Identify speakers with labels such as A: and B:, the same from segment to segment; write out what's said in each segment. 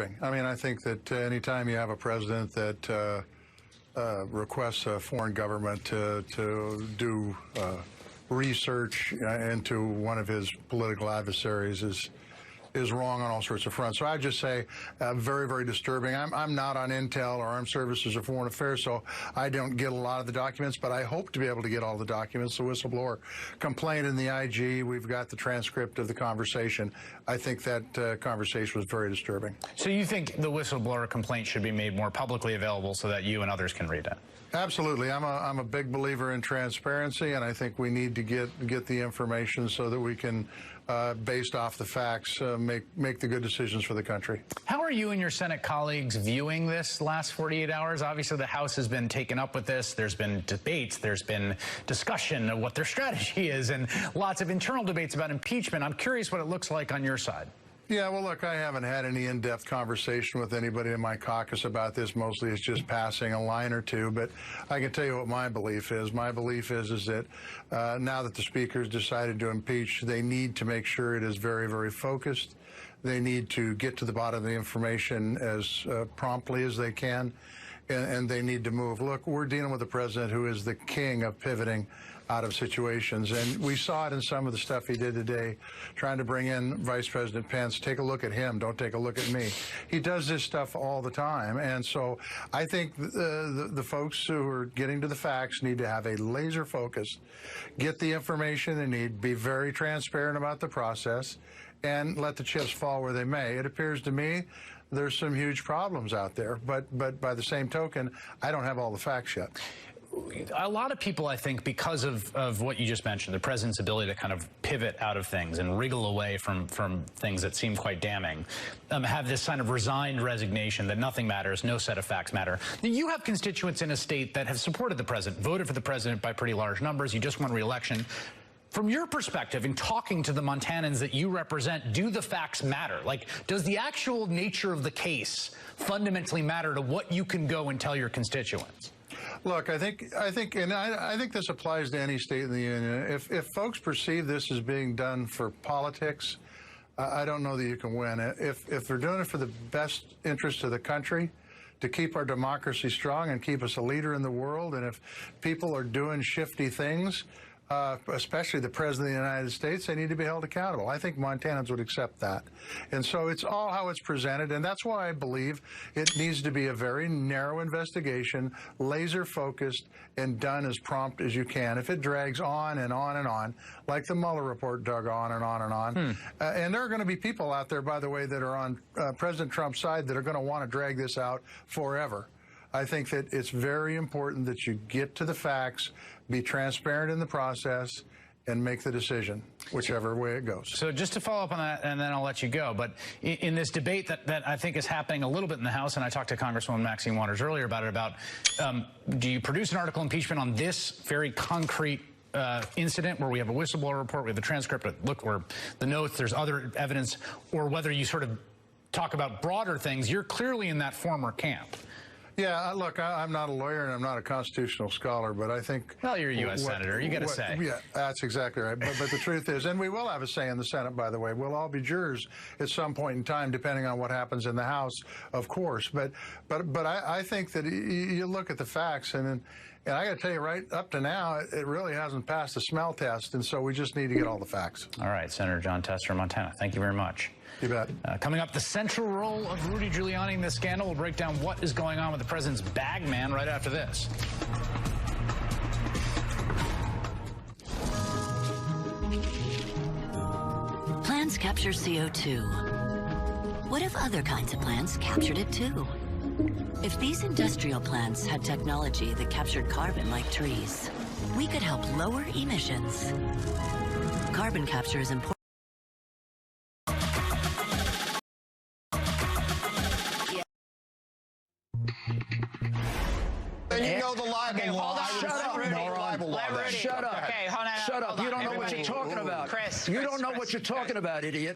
A: disturbing. I mean, I think that anytime you have a president that requests a foreign government to do research into one of his political adversaries is wrong on all sorts of fronts. So I just say very, very disturbing. I'm not on Intel or Armed Services or Foreign Affairs, so I don't get a lot of the documents, but I hope to be able to get all the documents. The whistleblower complaint in the IG, we've got the transcript of the conversation. I think that conversation was very disturbing.
B: So you think the whistleblower complaint should be made more publicly available so that you and others can read it?
A: Absolutely. I'm a big believer in transparency, and I think we need to get the information so that we can, based off the facts, make the good decisions for the country.
B: How are you and your Senate colleagues viewing this last 48 hours? Obviously, the House has been taken up with this. There's been debates. There's been discussion of what their strategy is and lots of internal debates about impeachment. I'm curious what it looks like on your side.
A: Yeah, well, look, I haven't had any in-depth conversation with anybody in my caucus about this. Mostly it's just passing a line or two. But I can tell you what my belief is. My belief is that now that the speaker's decided to impeach, they need to make sure it is very, very focused. They need to get to the bottom of the information as promptly as they can, and they need to move. Look, we're dealing with a president who is the king of pivoting out of situations, and we saw it in some of the stuff he did today, trying to bring in Vice President Pence. Take a look at him, don't take a look at me. He does this stuff all the time, and so I think the folks who are getting to the facts need to have a laser focus, get the information they need, be very transparent about the process, and let the chips fall where they may. It appears to me there's some huge problems out there, but by the same token, I don't have all the facts yet.
B: A lot of people, I think, because of what you just mentioned, the president's ability to kind of pivot out of things and wriggle away from things that seem quite damning, have this kind of resigned resignation that nothing matters, no set of facts matter. You have constituents in a state that have supported the president, voted for the president by pretty large numbers. You just won re-election. From your perspective, in talking to the Montanans that you represent, do the facts matter? Like, does the actual nature of the case fundamentally matter to what you can go and tell your constituents?
A: Look, I think this applies to any state in the union. If folks perceive this as being done for politics, I don't know that you can win. If they're doing it for the best interest of the country, to keep our democracy strong and keep us a leader in the world, and if people are doing shifty things, especially the President of the United States, they need to be held accountable. I think Montanans would accept that. And so it's all how it's presented, and that's why I believe it needs to be a very narrow investigation, laser-focused, and done as prompt as you can. If it drags on and on and on, like the Mueller report dug on and on and on, and there are going to be people out there, by the way, that are on President Trump's side that are going to want to drag this out forever. I think that it's very important that you get to the facts, be transparent in the process, and make the decision, whichever way it goes.
B: So just to follow up on that, and then I'll let you go, but in this debate that I think is happening a little bit in the House, and I talked to Congresswoman Maxine Waters earlier about it, do you produce an article impeachment on this very concrete incident where we have a whistleblower report, we have the transcript, look, or the notes, there's other evidence, or whether you sort of talk about broader things? You're clearly in that former camp.
A: Yeah, look, I'm not a lawyer and I'm not a constitutional scholar, but I think...
B: Well, you're a U.S. Senator. You got to say.
A: Yeah, that's exactly right. But the truth is, and we will have a say in the Senate, by the way. We'll all be jurors at some point in time, depending on what happens in the House, of course. But I think that you look at the facts, and I got to tell you, right up to now, it really hasn't passed the smell test, and so we just need to get all the facts.
B: All right, Senator John Tester, Montana. Thank you very much.
A: You bet.
B: Coming up, the central role of Rudy Giuliani in this scandal. We'll break down what is going on with the president's bag man right after this.
C: Plants capture CO2. What if other kinds of plants captured it too? If these industrial plants had technology that captured carbon like trees, we could help lower emissions. Carbon capture is important.
D: You know the libel law.
E: Shut up, moron. Shut up.
D: Okay, hold on.
E: Shut up. You don't know what you're talking about. You don't know what you're talking about, idiot.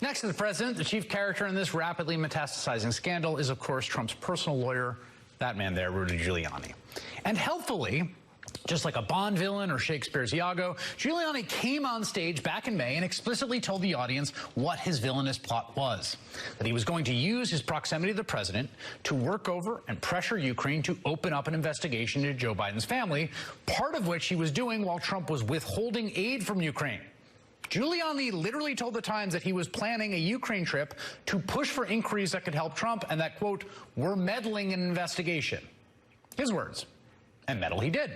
B: Next to the president, the chief character in this rapidly metastasizing scandal is, of course, Trump's personal lawyer, that man there, Rudy Giuliani. And helpfully, Just like a Bond villain or Shakespeare's Iago, Giuliani came on stage back in May and explicitly told the audience what his villainous plot was. That he was going to use his proximity to the president to work over and pressure Ukraine to open up an investigation into Joe Biden's family, part of which he was doing while Trump was withholding aid from Ukraine. Giuliani literally told the Times that he was planning a Ukraine trip to push for inquiries that could help Trump and that, quote, we're meddling in an investigation. His words. And meddle he did.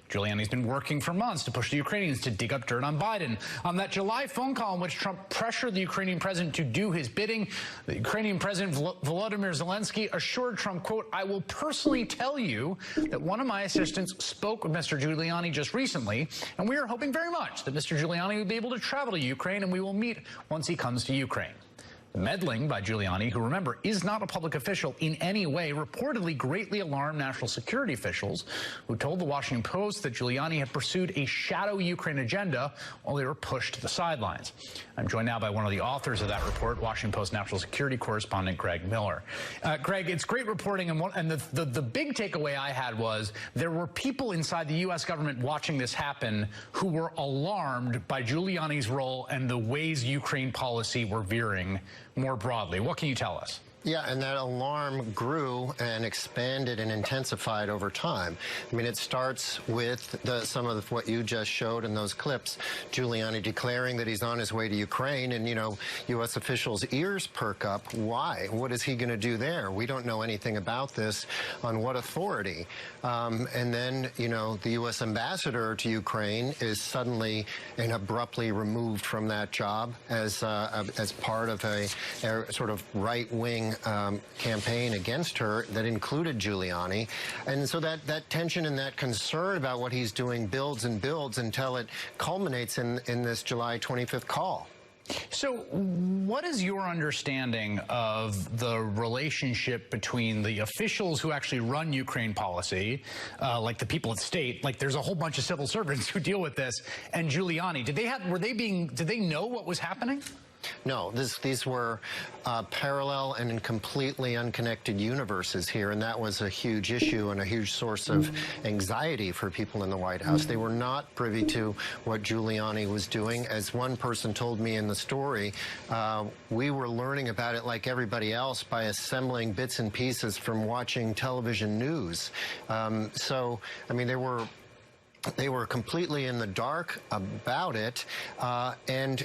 B: Giuliani's been working for months to push the Ukrainians to dig up dirt on Biden. On that July phone call in which Trump pressured the Ukrainian president to do his bidding, the Ukrainian president Volodymyr Zelensky assured Trump, quote, I will personally tell you that one of my assistants spoke with Mr. Giuliani just recently, and we are hoping very much that Mr. Giuliani will be able to travel to Ukraine and we will meet once he comes to Ukraine. The meddling by Giuliani, who, remember, is not a public official in any way, reportedly greatly alarmed national security officials who told the Washington Post that Giuliani had pursued a shadow Ukraine agenda while they were pushed to the sidelines. I'm joined now by one of the authors of that report, Washington Post national security correspondent Greg Miller. Greg, it's great reporting, and the big takeaway I had was there were people inside the U.S. government watching this happen who were alarmed by Giuliani's role and the ways Ukraine policy were veering more broadly. What can you tell us?
F: Yeah, and that alarm grew and expanded and intensified over time. I mean, it starts with some of what you just showed in those clips, Giuliani declaring that he's on his way to Ukraine, and, you know, U.S. officials' ears perk up. Why? What is he going to do there? We don't know anything about this. On what authority? And then, you know, the U.S. ambassador to Ukraine is suddenly and abruptly removed from that job as part of a sort of right-wing campaign against her that included Giuliani. And so that tension and that concern about what he's doing builds and builds until it culminates in this July 25th call.
B: So what is your understanding of the relationship between the officials who actually run Ukraine policy, like the people at state, like there's a whole bunch of civil servants who deal with this, and Giuliani? Did they know what was happening?
F: No, these were parallel and in completely unconnected universes here, and that was a huge issue and a huge source of anxiety for people in the White House. They were not privy to what Giuliani was doing. As one person told me in the story, we were learning about it like everybody else by assembling bits and pieces from watching television news. So, I mean, they were completely in the dark about it, and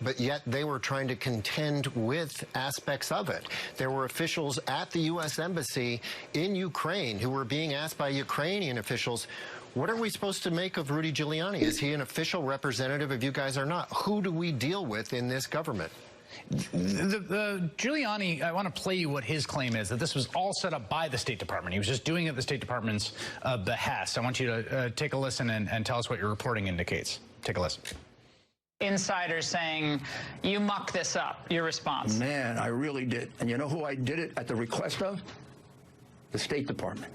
F: but yet they were trying to contend with aspects of it. There were officials at the U.S. Embassy in Ukraine who were being asked by Ukrainian officials, what are we supposed to make of Rudy Giuliani? Is he an official representative of you guys or not? Who do we deal with in this government?
B: Giuliani, I want to play you what his claim is, that this was all set up by the State Department. He was just doing it at the State Department's behest. I want you to take a listen and tell us what your reporting indicates. Take a listen.
G: Insiders saying, you mucked this up. Your response?
E: Man, I really did. And you know who I did it at the request of? The State Department.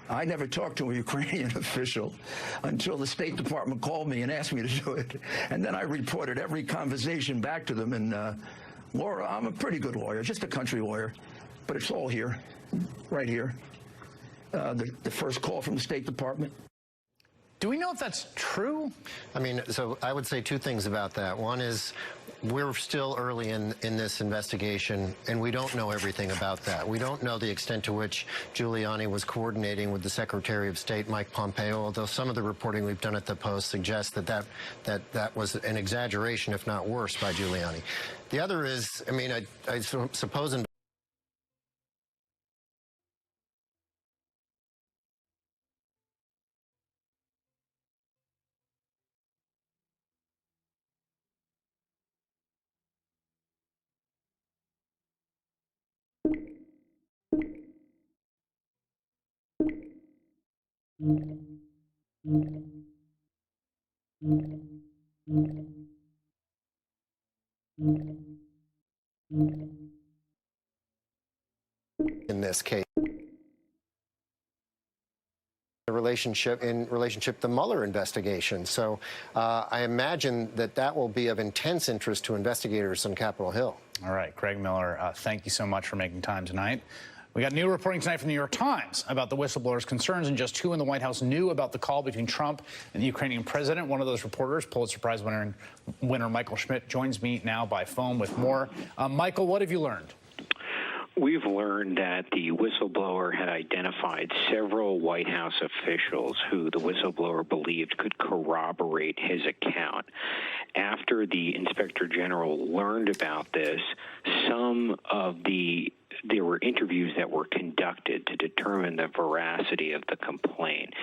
E: I never talked to a Ukrainian official until the State Department called me and asked me to do it. And then I reported every conversation back to them. And Laura, I'm a pretty good lawyer, just a country lawyer, but it's all here, right here. The first call from the State Department.
B: Do we know if that's true?
F: I mean, so I would say two things about that. One is we're still early in this investigation, and we don't know everything about that. We don't know the extent to which Giuliani was coordinating with the Secretary of State, Mike Pompeo, although some of the reporting we've done at the Post suggests that was an exaggeration, if not worse, by Giuliani. The other is, I mean, I suppose in this case, in relationship to the Mueller investigation. So I imagine that will be of intense interest to investigators on Capitol Hill.
B: All right, Greg Miller, thank you so much for making time tonight. We got new reporting tonight from the New York Times about the whistleblower's concerns and just who in the White House knew about the call between Trump and the Ukrainian president. One of those reporters, Pulitzer Prize winner Michael Schmidt, joins me now by phone with more. Michael, what have you learned?
H: We've learned that the whistleblower had identified several White House officials who the whistleblower believed could corroborate his account. After the Inspector General learned about this, there were interviews that were conducted to determine the veracity of the complaint.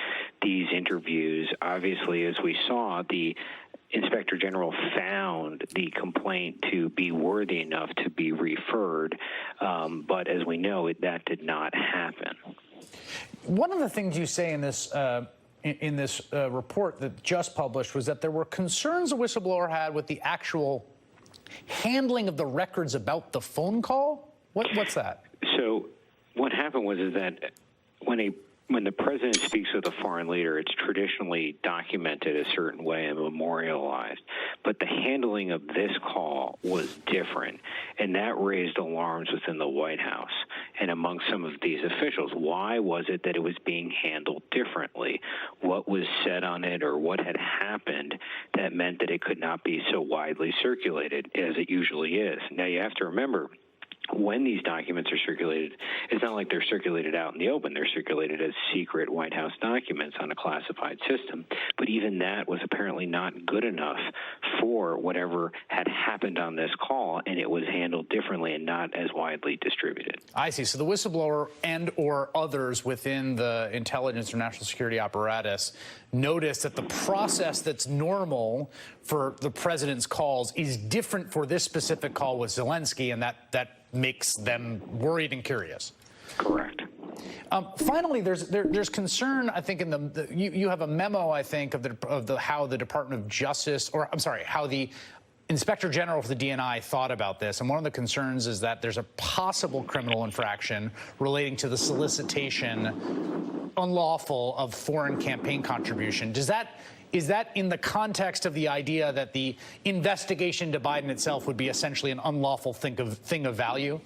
H: These interviews, obviously, as we saw, the Inspector General found the complaint to be worthy enough to be referred, but as we know, that did not happen.
B: One of the things you say in this report that just published was that there were concerns the whistleblower had with the actual handling of the records about the phone call. What's that?
H: So what happened was that when the president speaks with a foreign leader, it's traditionally documented a certain way and memorialized. But the handling of this call was different, and that raised alarms within the White House and among some of these officials. Why was it that it was being handled differently? What was said on it, or what had happened that meant that it could not be so widely circulated as it usually is? Now, you have to remember, when these documents are circulated, it's not like they're circulated out in the open. They're circulated as secret White House documents on a classified system. But even that was apparently not good enough for whatever had happened on this call, and it was handled differently and not as widely distributed.
B: I see. So the whistleblower and or others within the intelligence or national security apparatus noticed that the process that's normal for the president's calls is different for this specific call with Zelensky, and that makes them worried and curious.
H: Correct.
B: Finally, there's concern, I think, in you have a memo, I think, of how the Department of Justice, or I'm sorry, how the Inspector General for the DNI thought about this. And one of the concerns is that there's a possible criminal infraction relating to the solicitation, unlawful, of foreign campaign contribution. Is that in the context of the idea that the investigation to Biden itself would be essentially an unlawful thing of value?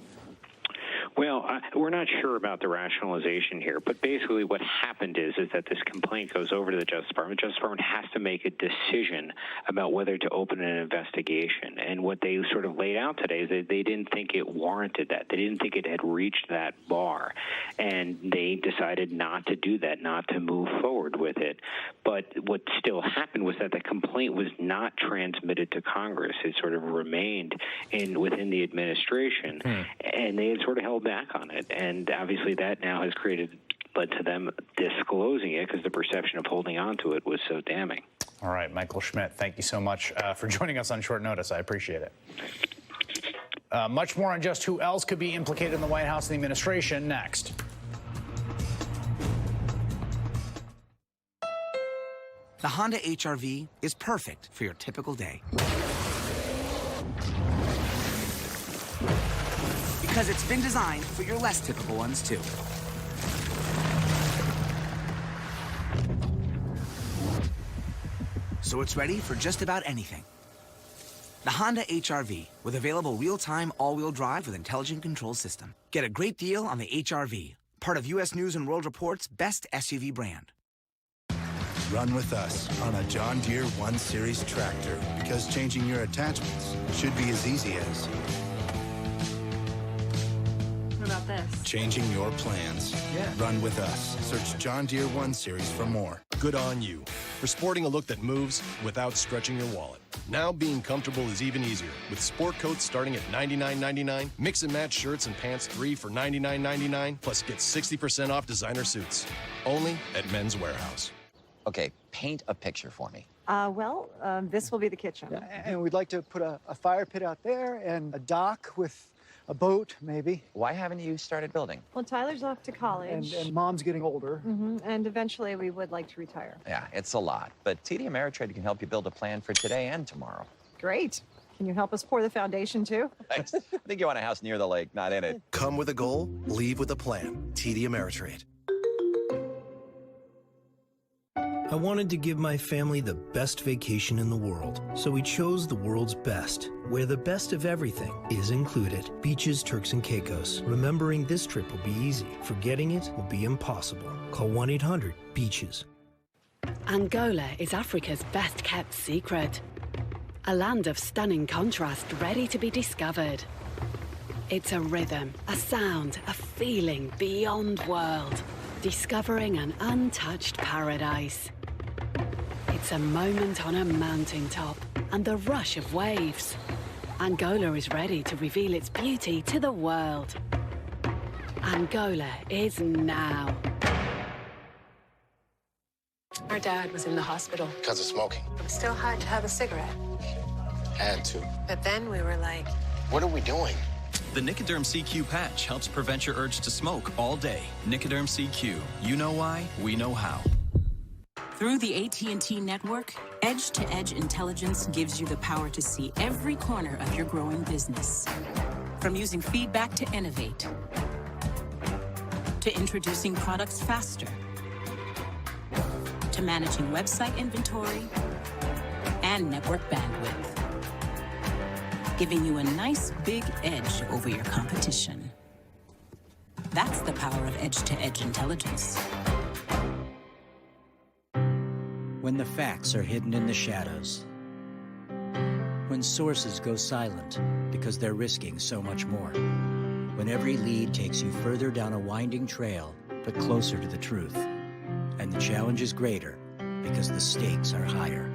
H: Well, we're not sure about the rationalization here, but basically what happened is that this complaint goes over to the Justice Department. The Justice Department has to make a decision about whether to open an investigation. And what they sort of laid out today is that they didn't think it warranted that. They didn't think it had reached that bar. And they decided not to do that, not to move forward with it. But what still happened was that the complaint was not transmitted to Congress. It sort of remained within the administration, and they had sort of held back on it. And obviously that now has led to them disclosing it because the perception of holding on to it was so damning.
B: All right, Michael Schmidt, thank you so much for joining us on short notice. I appreciate it. Much more on just who else could be implicated in the White House and the administration next.
I: The Honda HR-V is perfect for your typical day. Because it's been designed for your less typical ones, too. So it's ready for just about anything. The Honda HR-V, with available real-time all-wheel drive with intelligent control system. Get a great deal on the HR-V, part of U.S. News & World Report's best SUV brand.
J: Run with us on a John Deere 1 Series tractor, because changing your attachments should be as easy as
K: about this?
J: changing your plans.
K: Yeah.
J: Run with us. Search John Deere 1 Series for more.
L: Good on you for sporting a look that moves without stretching your wallet. Now being comfortable is even easier with sport coats starting at $99.99, mix and match shirts and pants 3 for $99.99, plus get 60% off designer suits. Only at Men's Warehouse.
M: Okay, paint a picture for me.
K: This will be the kitchen.
N: And we'd like to put a fire pit out there and a dock with a boat, maybe.
M: Why haven't you started building?
K: Well, Tyler's off to college.
N: And Mom's getting older.
K: And eventually we would like to retire.
M: Yeah, it's a lot, but TD Ameritrade can help you build a plan for today and tomorrow.
K: Great. Can you help us pour the foundation, too?
M: I think you want a house near the lake, not in it.
J: Come with a goal, leave with a plan. TD Ameritrade.
O: I wanted to give my family the best vacation in the world, so we chose the world's best, where the best of everything is included. Beaches, Turks and Caicos. Remembering this trip will be easy. Forgetting it will be impossible. Call 1-800-BEACHES.
P: Angola is Africa's best-kept secret. A land of stunning contrast ready to be discovered. It's a rhythm, a sound, a feeling beyond world. Discovering an untouched paradise. It's a moment on a mountaintop and the rush of waves. Angola is ready to reveal its beauty to the world. Angola is now.
Q: Our dad was in the hospital.
R: Because of smoking.
Q: It was still hard to have a cigarette.
R: Had to.
Q: But then we were like,
R: what are we doing?
S: The Nicoderm CQ patch helps prevent your urge to smoke all day. Nicoderm CQ. You know why, we know how.
T: Through the AT&T network, edge-to-edge intelligence gives you the power to see every corner of your growing business. From using feedback to innovate, to introducing products faster, to managing website inventory and network bandwidth, giving you a nice big edge over your competition. That's the power of edge-to-edge intelligence.
U: When the facts are hidden in the shadows. When sources go silent because they're risking so much more. When every lead takes you further down a winding trail, but closer to the truth. And the challenge is greater because the stakes are higher.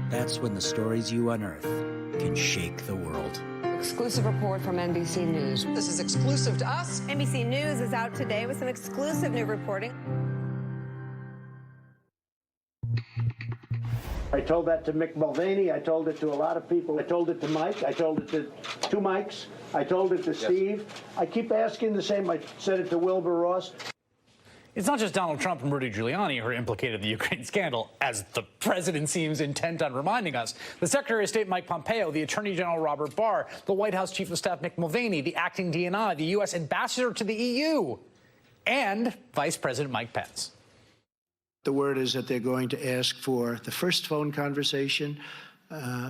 U: That's when the stories you unearth can shake the world.
V: Exclusive report from NBC News.
W: This is exclusive to us.
V: NBC News is out today with some exclusive new reporting.
X: I told that to Mick Mulvaney. I told it to a lot of people. I told it to Mike. I told it to two Mikes. I told it to Steve. I keep asking the same. I said it to Wilbur Ross.
B: It's not just Donald Trump and Rudy Giuliani who are implicated in the Ukraine scandal, as the president seems intent on reminding us. The Secretary of State Mike Pompeo, the Attorney General Robert Barr, the White House Chief of Staff Mick Mulvaney, the acting DNI, the U.S. Ambassador to the EU, and Vice President Mike Pence.
X: The word is that they're going to ask for the first phone conversation.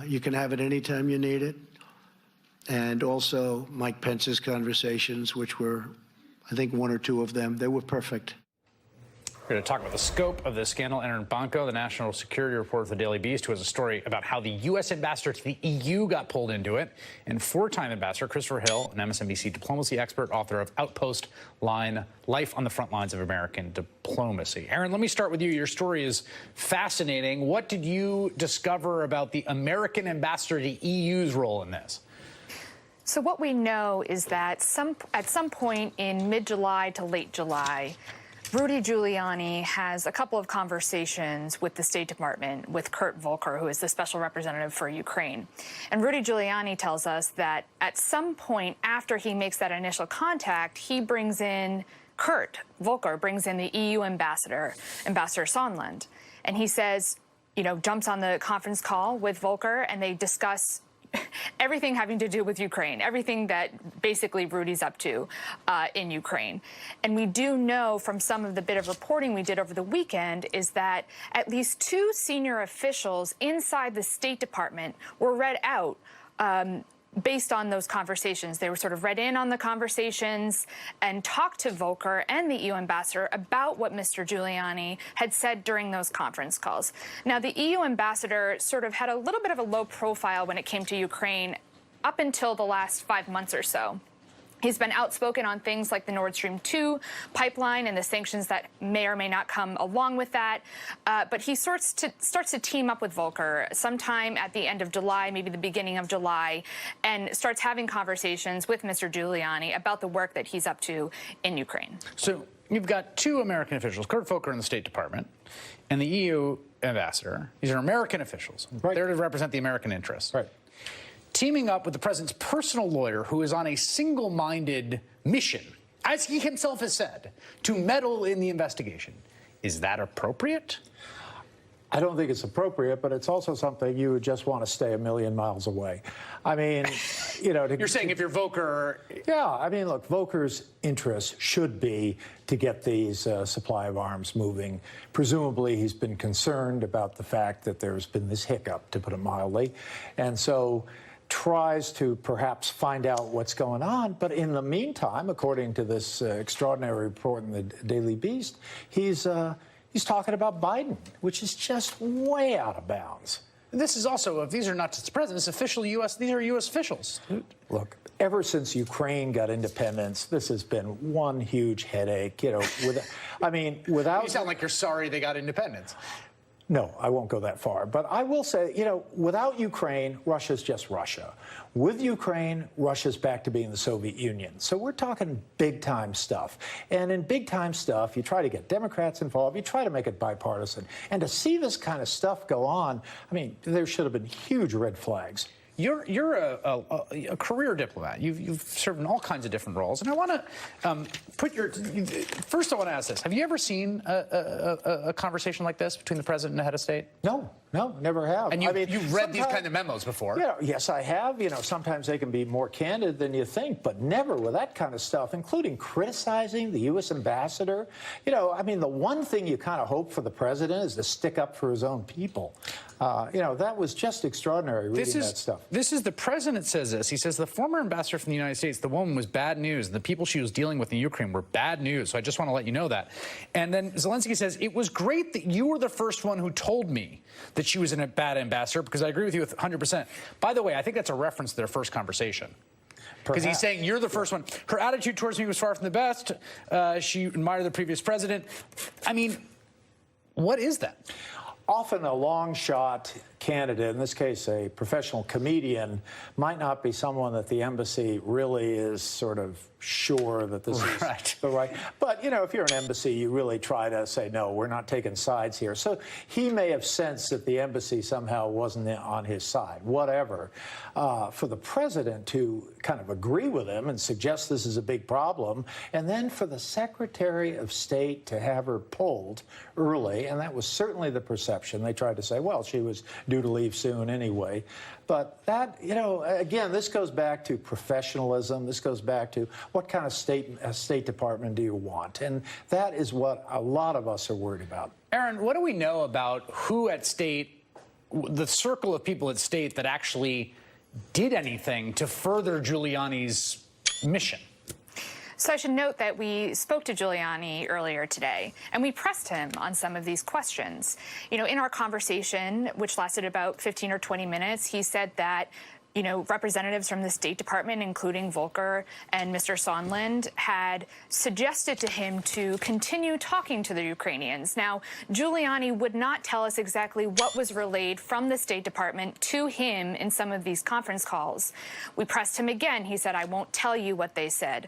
X: You can have it anytime you need it. And also Mike Pence's conversations, which were, I think, one or two of them. They were perfect.
B: We're going to talk about the scope of this scandal. Aaron Banco, the national security reporter for the Daily Beast, who has a story about how the U.S. ambassador to the EU got pulled into it, and four-time ambassador Christopher Hill, an MSNBC diplomacy expert, author of Outpost Line, Life on the Front Lines of American Diplomacy. Aaron, let me start with you. Your story is fascinating. What did you discover about the American ambassador to the EU's role in this?
Y: So what we know is that at some point in mid-July to late July, Rudy Giuliani has a couple of conversations with the State Department with Kurt Volker, who is the special representative for Ukraine. And Rudy Giuliani tells us that at some point after he makes that initial contact, he brings in Kurt Volker, brings in the EU ambassador, Ambassador Sondland. And he says, you know, jumps on the conference call with Volker and they discuss everything having to do with Ukraine, everything that basically Rudy's up to in Ukraine. And we do know from some of the bit of reporting we did over the weekend is that at least two senior officials inside the State Department were read out based on those conversations. They were sort of read in on the conversations and talked to Volker and the EU ambassador about what Mr. Giuliani had said during those conference calls. Now, the EU ambassador sort of had a little bit of a low profile when it came to Ukraine up until the last 5 months or so. He's been outspoken on things like the Nord Stream 2 pipeline and the sanctions that may or may not come along with that. But he starts to team up with Volker sometime at the end of July, maybe the beginning of July, and starts having conversations with Mr. Giuliani about the work that he's up to in Ukraine.
B: So you've got two American officials, Kurt Volker in the State Department and the EU ambassador. These are American officials. Right. They're to represent the American interests. Right. Teaming up with the president's personal lawyer, who is on a single-minded mission, as he himself has said, to meddle in the investigation. Is that appropriate?
A: I don't think it's appropriate, but it's also something you would just want to stay a million miles away. I mean, you know...
B: You're saying if you're Volker...
A: Yeah, I mean, look, Volker's interest should be to get these supply of arms moving. Presumably, he's been concerned about the fact that there's been this hiccup, to put it mildly, and so tries to perhaps find out what's going on. But in the meantime, according to this extraordinary report in the Daily Beast, he's talking about Biden, which is just way out of bounds.
B: This is also, if these are not just the president, it's official U.S., these are U.S. officials.
A: Look, ever since Ukraine got independence, this has been one huge headache, you know, without...
B: You sound like you're sorry they got independence.
A: No, I won't go that far. But I will say, you know, without Ukraine, Russia's just Russia. With Ukraine, Russia's back to being the Soviet Union. So we're talking big-time stuff. And in big-time stuff, you try to get Democrats involved. You try to make it bipartisan. And to see this kind of stuff go on, I mean, there should have been huge red flags.
B: You're a career diplomat. You've served in all kinds of different roles, and I want to put your. First, I want to ask this: have you ever seen a conversation like this between the president and the head of state?
A: No, never have.
B: And you've read these kind of memos before?
A: Yeah, yes, I have. You know, sometimes they can be more candid than you think, but never with that kind of stuff, including criticizing the U.S. ambassador. You know, I mean, the one thing you kind of hope for the president is to stick up for his own people. You know, that was just extraordinary reading that stuff.
B: This is the president says this. He says the former ambassador from the United States, the woman was bad news. The people she was dealing with in Ukraine were bad news. So I just want to let you know that. And then Zelensky says, it was great that you were the first one who told me that she was a bad ambassador, because I agree with you 100%. By the way, I think that's a reference to their first conversation. Because he's saying, you're the first one. Her attitude towards me was far from the best. She admired the previous president. I mean, what is that?
A: Often a long shot candidate, in this case a professional comedian, might not be someone that the embassy really is sort of sure that this is the right. But, you know, if you're an embassy, you really try to say, no, we're not taking sides here. So he may have sensed that the embassy somehow wasn't on his side, whatever. For the president to kind of agree with him and suggest this is a big problem, and then for the Secretary of State to have her pulled early, and that was certainly the perception. They tried to say, well, she was due to leave soon anyway. But that, you know, again, this goes back to professionalism. This goes back to what kind of State Department do you want? And that is what a lot of us are worried about.
B: Aaron, what do we know about who at State, the circle of people at State that actually did anything to further Giuliani's mission?
Y: So I should note that we spoke to Giuliani earlier today, and we pressed him on some of these questions. You know, in our conversation, which lasted about 15 or 20 minutes, he said that, you know, representatives from the State Department, including Volker and Mr. Sondland, had suggested to him to continue talking to the Ukrainians. Now, Giuliani would not tell us exactly what was relayed from the State Department to him in some of these conference calls. We pressed him again. He said, I won't tell you what they said.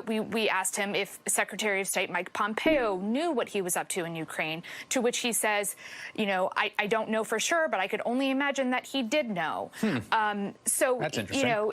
Y: We asked him if Secretary of State Mike Pompeo knew what he was up to in Ukraine, to which he says, you know, I don't know for sure, but I could only imagine that he did know.
B: That's interesting.
Y: You know,